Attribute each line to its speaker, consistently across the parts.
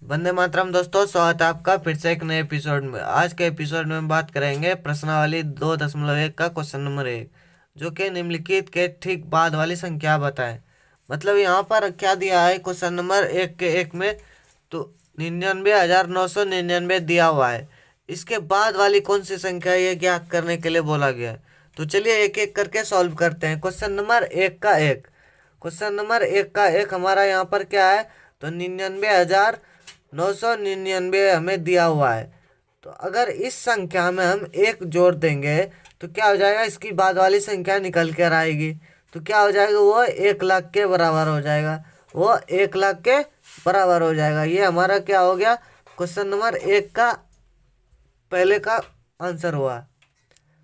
Speaker 1: वंदे मातरम दोस्तों, स्वागत है आपका फिर से एक नए एपिसोड में। आज के एपिसोड में बात करेंगे प्रश्नावली 2.1 का क्वेश्चन नंबर 1, जो कि निम्नलिखित के ठीक बाद वाली संख्या बताएं। मतलब यहाँ पर क्या दिया है क्वेश्चन नंबर 1 के 1 में, तो 99,999 दिया हुआ है। इसके बाद वाली कौन सी संख्या ये ज्ञात करने के लिए बोला गया है। तो चलिए एक एक करके सॉल्व करते हैं। क्वेश्चन नंबर 1 का 1, क्वेश्चन नंबर 1 का 1 हमारा यहाँ पर क्या है, तो 99,999 हमें दिया हुआ है। तो अगर इस संख्या में हम एक जोड़ देंगे तो क्या हो जाएगा, इसकी बाद वाली संख्या निकल कर आएगी। तो क्या हो जाएगा, वो 1 लाख के बराबर हो जाएगा। वो 1 लाख के बराबर हो जाएगा। ये हमारा क्या हो गया, क्वेश्चन नंबर 1 का पहले का आंसर हुआ।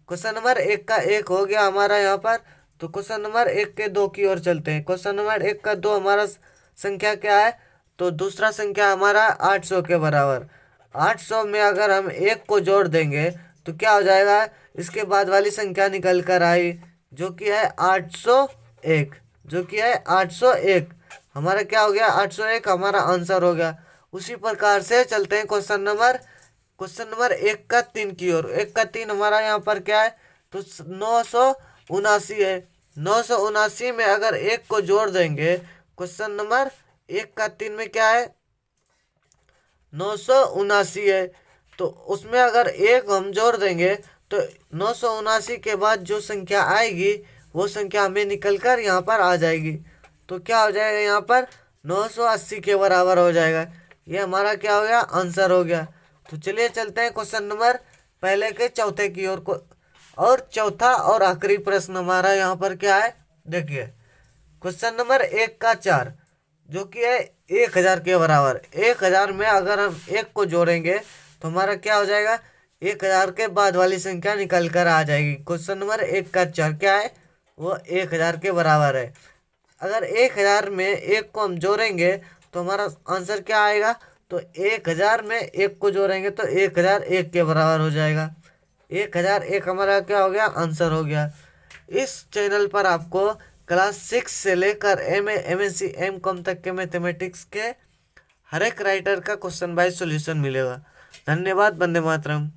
Speaker 1: क्वेश्चन नंबर 1 का 1 हो गया हमारा यहाँ पर। तो क्वेश्चन नंबर 1 के 2 की ओर चलते हैं। क्वेश्चन नंबर 1 का 2 हमारा संख्या क्या है, तो दूसरा संख्या हमारा 800 के बराबर। 800 में अगर हम 1 को जोड़ देंगे तो क्या हो जाएगा, इसके बाद वाली संख्या निकल कर आई, जो कि है 801, जो कि है 801। हमारा क्या हो गया, 801 हमारा आंसर हो गया। उसी प्रकार से चलते हैं क्वेश्चन नंबर 1 का 3 की ओर। 1 का 3 हमारा यहाँ पर क्या है, तो 979 है। 979 में अगर 1 को जोड़ देंगे, क्वेश्चन नंबर 1 का 3 में क्या है, 979 है। तो उसमें अगर 1 हम जोड़ देंगे तो 979 के बाद जो संख्या आएगी वो संख्या हमें निकल कर यहाँ पर आ जाएगी। तो क्या हो जाएगा, यहाँ पर 980 के बराबर हो जाएगा। ये हमारा क्या हो गया, आंसर हो गया। तो चलिए चलते हैं क्वेश्चन नंबर पहले के चौथे की ओर को। और चौथा और आखिरी प्रश्न हमारा यहाँ पर क्या है, देखिए क्वेश्चन नंबर 1 का 4, जो कि है 1,000 के बराबर। 1,000 में अगर हम 1 को जोड़ेंगे तो हमारा क्या हो जाएगा, 1,000 के बाद वाली संख्या निकल कर आ जाएगी। क्वेश्चन नंबर 1 का 4 क्या है, वो 1,000 के बराबर है। अगर 1,000 में 1 को हम जोड़ेंगे तो हमारा आंसर क्या आएगा, तो 1,000 में 1 को जोड़ेंगे तो 1,001 के बराबर हो जाएगा। 1,001 हमारा क्या हो गया, आंसर हो गया। इस चैनल पर आपको क्लास 6 से लेकर एमए, एमएससी, एमकॉम तक के मैथमेटिक्स के हर एक राइटर का क्वेश्चन बाय सॉल्यूशन मिलेगा। धन्यवाद। वंदे मातरम।